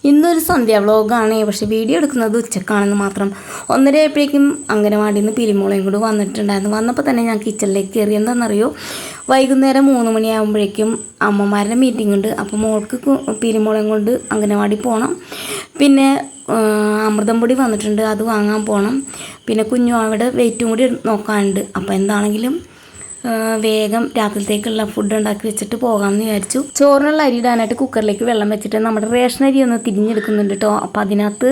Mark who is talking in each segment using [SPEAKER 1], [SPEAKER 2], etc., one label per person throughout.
[SPEAKER 1] ഇന്നൊരു സന്ധ്യ വ്ളോഗാണ്. പക്ഷേ വീഡിയോ എടുക്കുന്നത് ഉച്ചക്കാണെന്ന് മാത്രം. 1:30 ആയപ്പോഴേക്കും അംഗനവാടിയിൽ നിന്ന് പിരിമോളയും കൂടി വന്നിട്ടുണ്ടായിരുന്നു. വന്നപ്പോൾ തന്നെ ഞാൻ കിച്ചണിലേക്ക് കയറി. എന്താണെന്നറിയോ, വൈകുന്നേരം 3 മണിയാകുമ്പോഴേക്കും അമ്മമാരുടെ മീറ്റിംഗ് ഉണ്ട്. അപ്പോൾ മോൾക്ക് പിരിമോളയും കൊണ്ട് അംഗനവാടി പോകണം. പിന്നെ അമൃതം പൊടി വന്നിട്ടുണ്ട്, അത് വാങ്ങാൻ പോകണം. പിന്നെ കുഞ്ഞു അവിടെ വെയിറ്റും കൂടി നോക്കാനുണ്ട്. അപ്പോൾ എന്താണെങ്കിലും വേഗം രാത്രിത്തേക്കുള്ള ഫുഡ് ഉണ്ടാക്കി വെച്ചിട്ട് പോകാമെന്ന് വിചാരിച്ചു. ചോറിനുള്ള അരി ഇടാനായിട്ട് കുക്കറിലേക്ക് വെള്ളം വെച്ചിട്ട് നമ്മുടെ റേഷൻ അരി ഒന്ന് തിരിഞ്ഞെടുക്കുന്നുണ്ട് കേട്ടോ. അപ്പോൾ അതിനകത്ത്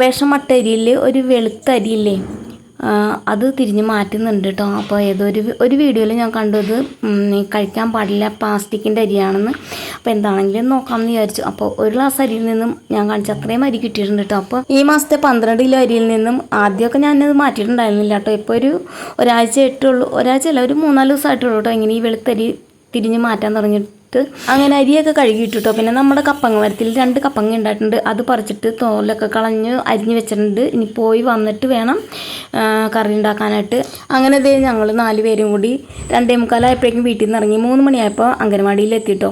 [SPEAKER 1] റേഷൻ മട്ട അരിയിൽ ഒരു വെളുത്ത അരിയില്ലേ, അത് തിരിഞ്ഞ് മാറ്റുന്നുണ്ട് കേട്ടോ. അപ്പോൾ ഒരു വീഡിയോയിൽ ഞാൻ കണ്ടത് കഴിക്കാൻ പാടില്ല, പ്ലാസ്റ്റിക്കിൻ്റെ അരിയാണെന്ന്. അപ്പോൾ എന്താണെങ്കിലും നോക്കാമെന്ന് വിചാരിച്ചു. അപ്പോൾ ഒരു ഗ്ലാസ് അരിയിൽ നിന്നും ഞാൻ കാണിച്ച അത്രയും അരി കിട്ടിയിട്ടുണ്ട് കേട്ടോ. അപ്പോൾ ഈ മാസത്തെ 12 കിലോ അരിയിൽ നിന്നും ആദ്യമൊക്കെ ഞാനത് മാറ്റിയിട്ടുണ്ടായിരുന്നില്ല കേട്ടോ. ഇപ്പോൾ ഒരാഴ്ച ആയിട്ടുള്ളൂ, ഒരാഴ്ചയല്ല, ഒരു 3-4 ദിവസമായിട്ടുള്ളൂ കേട്ടോ ഇങ്ങനെ ഈ വെളുത്തരി തിരിഞ്ഞ് മാറ്റാൻ തുടങ്ങിയിട്ട്. അങ്ങനെ അരിയൊക്കെ കഴുകിയിട്ടു കേട്ടോ. പിന്നെ നമ്മുടെ കപ്പങ്ങ മരത്തിൽ 2 കപ്പങ്ങ ഉണ്ടായിട്ടുണ്ട്, അത് പറിച്ചിട്ട് തോലൊക്കെ കളഞ്ഞ് അരിഞ്ഞ് വെച്ചിട്ടുണ്ട്. ഇനി പോയി വന്നിട്ട് വേണം കറി ഉണ്ടാക്കാനായിട്ട്. അങ്ങനെ ദേ ഞങ്ങൾ 4 പേരും കൂടി 2:45 ആയപ്പോഴേക്കും വീട്ടിൽ നിന്ന് ഇറങ്ങി. 3 മണിയായപ്പോൾ അംഗനവാടിയിൽ എത്തിയിട്ടോ.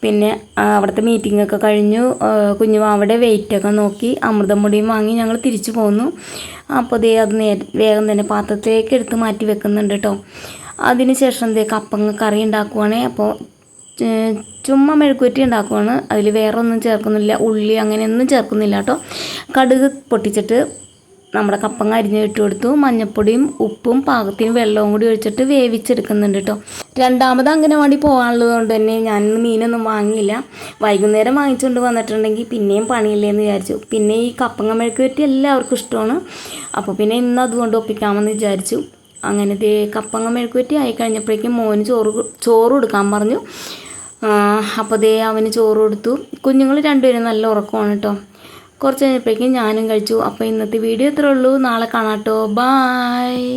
[SPEAKER 1] പിന്നെ അവിടുത്തെ മീറ്റിംഗ് ഒക്കെ കഴിഞ്ഞു. കുഞ്ഞു അവിടെ വെയിറ്റൊക്കെ നോക്കി അമൃതം പൊടിയും വാങ്ങി ഞങ്ങൾ തിരിച്ചു പോന്നു. അപ്പോൾ ദേ അത് വേഗം തന്നെ പാത്രത്തിലേക്ക് എടുത്ത് മാറ്റി വെക്കുന്നുണ്ട് കേട്ടോ. അതിന് ശേഷം ദേ കപ്പങ്ങ കറി ഉണ്ടാക്കുവാണേ. അപ്പോൾ ചുമ്മാ മെഴുക്കുവരട്ടി ഉണ്ടാക്കുവാണ്, അതിൽ വേറെ ഒന്നും ചേർക്കുന്നില്ല, ഉള്ളി അങ്ങനെയൊന്നും ചേർക്കുന്നില്ല കേട്ടോ. കടുക് പൊട്ടിച്ചിട്ട് നമ്മുടെ കപ്പങ്ങ അരിഞ്ഞ് ഇട്ട് കൊടുത്തു. മഞ്ഞൾപ്പൊടിയും ഉപ്പും പാകത്തിന് വെള്ളവും കൂടി ഒഴിച്ചിട്ട് വേവിച്ചെടുക്കുന്നുണ്ട് കേട്ടോ. രണ്ടാമത് അംഗനവാടി പോകാനുള്ളത് കൊണ്ട് തന്നെ ഞാനിന്ന് മീനൊന്നും വാങ്ങിയില്ല. വൈകുന്നേരം വാങ്ങിച്ചുകൊണ്ട് വന്നിട്ടുണ്ടെങ്കിൽ പിന്നെയും പണിയില്ലേന്ന് വിചാരിച്ചു. പിന്നെ ഈ കപ്പങ്ങ മെഴുക്കുവരട്ടി എല്ലാവർക്കും ഇഷ്ടമാണ്. അപ്പോൾ പിന്നെ ഇന്ന് അതുകൊണ്ട് ഒപ്പിക്കാമെന്ന് വിചാരിച്ചു. അങ്ങനെ ദേ കപ്പങ്ങ മെഴുക്കുവരട്ടി ആയി കഴിഞ്ഞപ്പോഴേക്കും മോന് ചോറ് കൊടുക്കാൻ പറഞ്ഞു. അപ്പോൾ ദേ അവന് ചോറ് കൊടുത്തു. കുഞ്ഞുങ്ങൾ 2 പേരും നല്ല ഉറക്കമാണ് കേട്ടോ. കുറച്ച് കഴിഞ്ഞപ്പോഴേക്കും ഞാനും കഴിച്ചു. അപ്പോൾ ഇന്നത്തെ വീഡിയോ ഇത്രേ ഉള്ളൂ. നാളെ കാണാം കേട്ടോ. ബായ്.